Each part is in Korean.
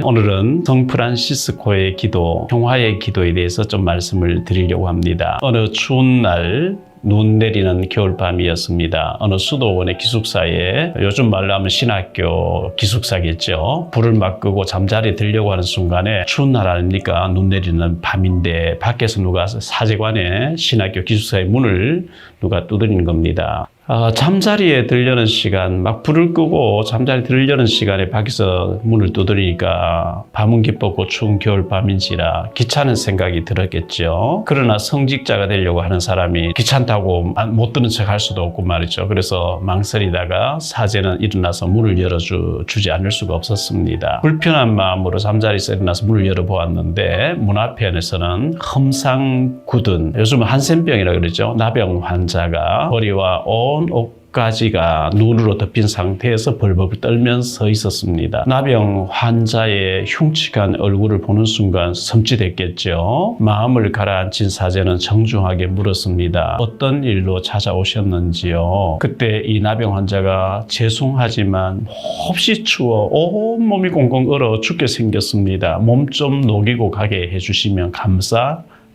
오늘은 성 프란시스코의 기도, 평화의 기도에 대해서 좀 말씀을 드리려고 합니다. 어느 추운 날 눈 내리는 겨울밤이었습니다. 어느 수도원의 기숙사에, 요즘 말로 하면 신학교 기숙사겠죠. 불을 막 끄고 잠자리에 들려고 하는 순간에 추운 날 아닙니까? 눈 내리는 밤인데 밖에서 누가 사제관의 신학교 기숙사의 문을 누가 두드리는 겁니다. 잠자리에 들려는 시간, 막 불을 끄고 잠자리에 들려는 시간에 밖에서 문을 두드리니까 밤은 기뻤고 추운 겨울밤인지라 귀찮은 생각이 들었겠죠. 그러나 성직자가 되려고 하는 사람이 귀찮다고 못 듣는 척 할 수도 없고 말이죠. 그래서 망설이다가 사제는 일어나서 문을 열어주지 않을 수가 없었습니다. 불편한 마음으로 잠자리에서 일어나서 문을 열어보았는데 문 앞에서는 험상 굳은, 요즘은 한센병이라고 그러죠. 나병 환자가 머리와 온 옷가지가 눈으로 덮인 상태에서 벌벌 떨면서 서 있었습니다. 나병 환자의 흉측한 얼굴을 보는 순간 섬찟했겠죠. 마음을 가라앉힌 사제는 정중하게 물었습니다. 어떤 일로 찾아오셨는지요? 그때 이 나병 환자가 죄송하지만 몹시 추워 온몸이 꽁꽁 얼어 죽게 생겼습니다. 몸 좀 녹이고 가게 해주시면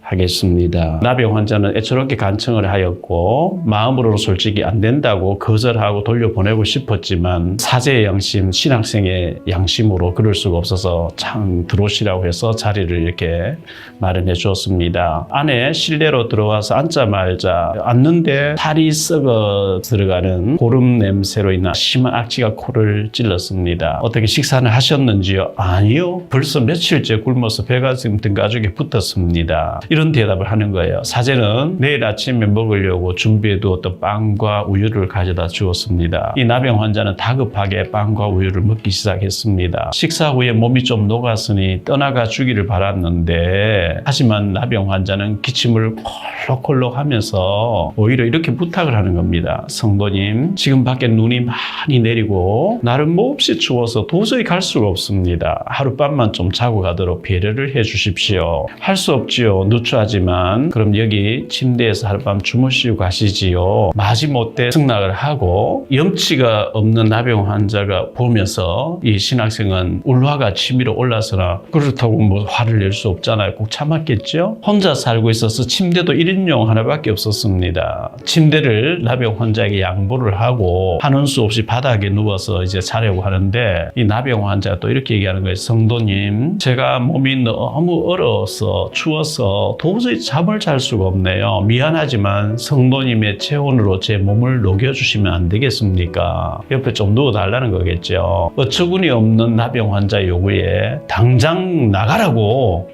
하겠습니다. 나병 환자는 애처롭게 간청을 하였고 마음으로는 솔직히 안 된다고 거절하고 돌려보내고 싶었지만 사제의 양심, 신학생의 양심으로 그럴 수가 없어서 참 들어오시라고 해서 자리를 이렇게 마련해 주었습니다. 안에 실내로 들어와서 앉자마자 앉는데 살이 썩어 들어가는 고름 냄새로 인한 심한 악취가 코를 찔렀습니다. 어떻게 식사는 하셨는지요? 아니요. 벌써 며칠째 굶어서 배가 지금 등 가죽에 붙었습니다. 이런 대답을 하는 거예요. 사제는 내일 아침에 먹으려고 준비해 두었던 빵과 우유를 가져다 주었습니다. 이 나병 환자는 다급하게 빵과 우유를 먹기 시작했습니다. 식사 후에 몸이 좀 녹았으니 떠나가 주기를 바랐는데, 하지만 나병 환자는 기침을 콜록콜록 하면서 오히려 이렇게 부탁을 하는 겁니다. 성도님, 지금 밖에 눈이 많이 내리고 나를 몹시 추워서 도저히 갈 수가 없습니다. 하룻밤만 좀 자고 가도록 배려를 해 주십시오. 할 수 없지요. 누추하지만 그럼 여기 침대에서 하룻밤 주무시고 가시지요. 마지못해 승낙을 하고, 염치가 없는 나병 환자가 보면서 이 신학생은 울화가 치밀어 올라서나 그렇다고 뭐 화를 낼 수 없잖아요. 꼭 참았겠죠. 혼자 살고 있어서 침대도 1인용 하나밖에 없었습니다. 침대를 나병 환자에게 양보를 하고 하는 수 없이 바닥에 누워서 이제 자려고 하는데, 이 나병 환자가 또 이렇게 얘기하는 거예요. 성도님, 제가 몸이 너무 얼어서 추워서 도저히 잠을 잘 수가 없네요. 미안하지만 성도님의 체온으로 제 몸을 녹여주시면 안 되겠습니까? 옆에 좀 누워달라는 거겠죠. 어처구니 없는 나병 환자 요구에 당장 나가라고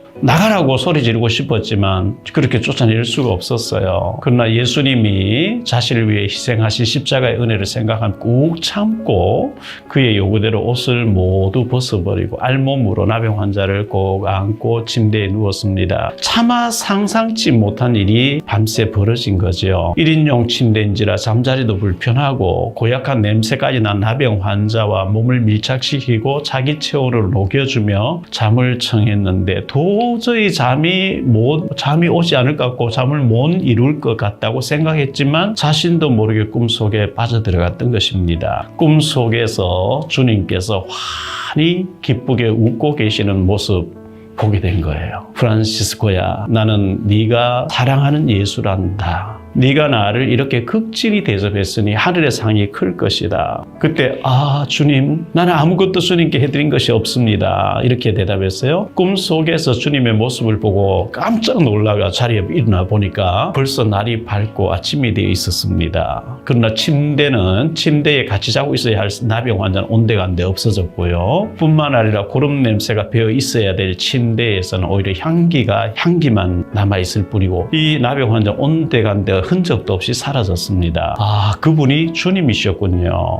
소리 지르고 싶었지만 그렇게 쫓아낼 수가 없었어요. 그러나 예수님이 자신을 위해 희생하신 십자가의 은혜를 생각하면 꾹 참고 그의 요구대로 옷을 모두 벗어버리고 알몸으로 나병 환자를 꼭 안고 침대에 누웠습니다. 차마 상상치 못한 일이 밤새 벌어진 거죠. 1인용 침대인지라 잠자리도 불편하고 고약한 냄새까지 난 나병 환자와 몸을 밀착시키고 자기 체온으로 녹여주며 잠을 청했는데 도저히 잠이 오지 않을 것 같고 잠을 못 이룰 것 같다고 생각했지만 자신도 모르게 꿈속에 빠져들어갔던 것입니다. 꿈속에서 주님께서 환히 기쁘게 웃고 계시는 모습 보게 된 거예요. 프란시스코야, 나는 네가 사랑하는 예수란다. 네가 나를 이렇게 극진히 대접했으니 하늘의 상이 클 것이다. 그때 주님, 나는 아무것도 주님께 해드린 것이 없습니다. 이렇게 대답했어요. 꿈속에서 주님의 모습을 보고 깜짝 놀라가 자리에 일어나 보니까 벌써 날이 밝고 아침이 되어 있었습니다. 그러나 침대에 같이 자고 있어야 할 나병 환자는 온데간데 없어졌고요. 뿐만 아니라 고름 냄새가 배어 있어야 될 침대에서는 오히려 향기만 남아있을 뿐이고, 이 나병 환자 온데간데 흔적도 없이 사라졌습니다. 그분이 주님이셨군요.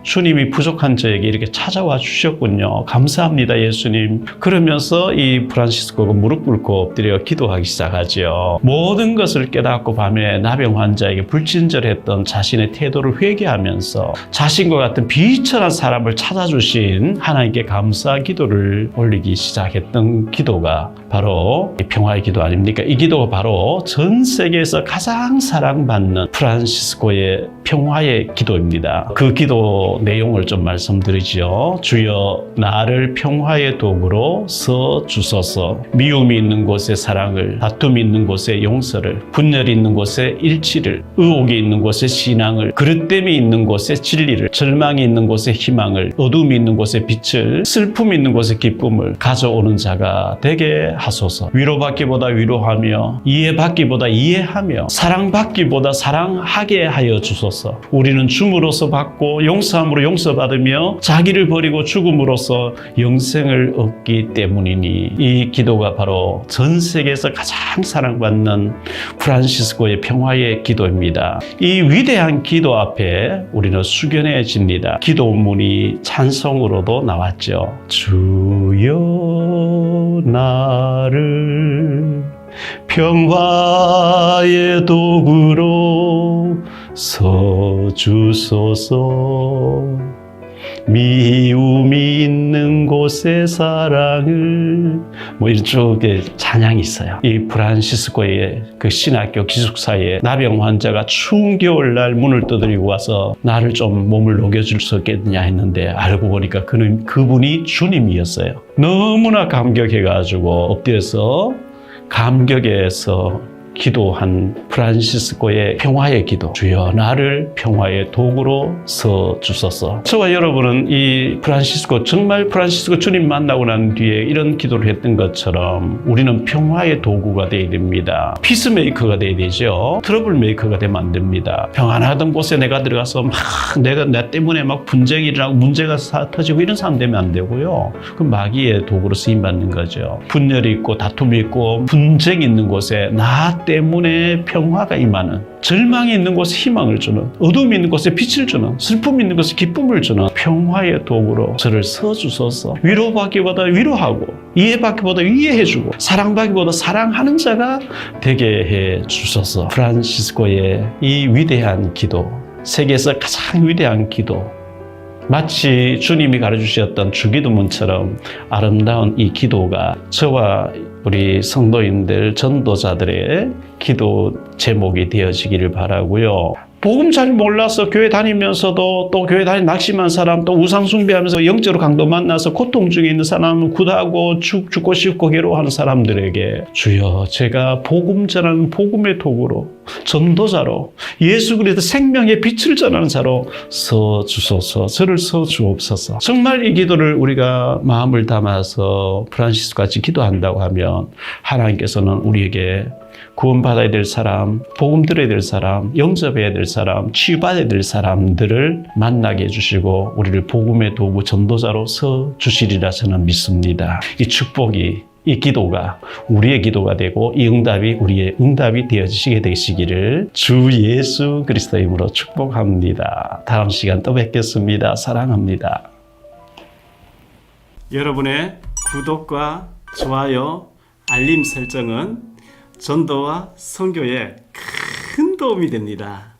주님이 부족한 저에게 이렇게 찾아와 주셨군요. 감사합니다, 예수님. 그러면서 이 프란시스코가 무릎 꿇고 엎드려 기도하기 시작하죠. 모든 것을 깨닫고 밤에 나병 환자에게 불친절했던 자신의 태도를 회개하면서 자신과 같은 비천한 사람을 찾아주신 하나님께 감사 기도를 올리기 시작했던 기도가 바로 평화의 기도 아닙니까? 이 기도가 바로 전 세계에서 가장 가장 사랑받는 프란시스코의 평화의 기도입니다. 그 기도 내용을 좀 말씀드리죠. 주여 나를 평화의 도구로 서 주소서. 미움이 있는 곳에 사랑을, 다툼이 있는 곳에 용서를, 분열이 있는 곳에 일치를, 의혹이 있는 곳에 신앙을, 그릇됨이 있는 곳에 진리를, 절망이 있는 곳에 희망을, 어둠이 있는 곳에 빛을, 슬픔이 있는 곳에 기쁨을 가져오는 자가 되게 하소서. 위로받기보다 위로하며, 이해받기보다 이해하며, 사랑받기보다 사랑하게 하여 주소서. 우리는 줌으로서 받고 용서함으로 용서받으며 자기를 버리고 죽음으로써 영생을 얻기 때문이니, 이 기도가 바로 전 세계에서 가장 사랑받는 프란시스코의 평화의 기도입니다. 이 위대한 기도 앞에 우리는 숙연해집니다. 기도문이 찬송으로도 나왔죠. 주여 나를 평화의 도구로 서주소서. 미움이 있는 곳에 사랑을, 이쪽에 찬양이 있어요. 이 프란시스코의 그 신학교 기숙사에 나병 환자가 추운 겨울날 문을 두드리고 와서 나를 좀 몸을 녹여줄 수 있겠느냐 했는데, 알고 보니까 그분이 주님이었어요. 너무나 감격해가지고 엎드려서 감격에서 기도한 프란시스코의 평화의 기도. 주여 나를 평화의 도구로 서 주소서. 저와 여러분은 이 프란시스코, 정말 프란시스코 주님 만나고 난 뒤에 이런 기도를 했던 것처럼 우리는 평화의 도구가 되어야 됩니다. 피스메이커가 되어야 되죠. 트러블 메이커가 되면 안 됩니다. 평안하던 곳에 내가 들어가서 나 때문에 막 분쟁이 일어나고 문제가 터지고 이런 사람 되면 안 되고요. 그 마귀의 도구로 쓰임받는 거죠. 분열이 있고 다툼이 있고 분쟁이 있는 곳에 나 때문에 평화가 임하는, 절망이 있는 곳에 희망을 주는, 어둠이 있는 곳에 빛을 주는, 슬픔이 있는 곳에 기쁨을 주는 평화의 도구로 저를 서주소서. 위로받기보다 위로하고, 이해받기보다 이해해주고, 사랑받기보다 사랑하는 자가 되게 해 주소서. 프란시스코의 이 위대한 기도, 세계에서 가장 위대한 기도, 마치 주님이 가르치셨던 주기도문처럼 아름다운 이 기도가 저와 우리 성도인들, 전도자들의 기도 제목이 되어지기를 바라고요. 복음 잘 몰라서 교회 다니면서도, 또 교회 다니 낙심한 사람, 또 우상 숭배하면서 영적으로 강도 만나서 고통 중에 있는 사람, 굿하고 죽고 싶고 괴로워하는 사람들에게 주여 제가 복음 전하는 복음의 도구로, 전도자로, 예수 그리스도 생명의 빛을 전하는 자로 서 주소서. 저를 서 주옵소서. 정말 이 기도를 우리가 마음을 담아서 프란시스코 같이 기도한다고 하면 하나님께서는 우리에게 구원받아야 될 사람, 복음 들어야 될 사람, 영접해야 될 사람, 치유받아야 될 사람들을 만나게 해주시고 우리를 복음의 도구, 전도자로 서 주시리라 저는 믿습니다. 이 축복이, 이 기도가 우리의 기도가 되고 이 응답이 우리의 응답이 되어지시게 되시기를 주 예수 그리스도의 이름으로 축복합니다. 다음 시간 또 뵙겠습니다. 사랑합니다. 여러분의 구독과 좋아요, 알림 설정은 전도와 선교에 큰 도움이 됩니다.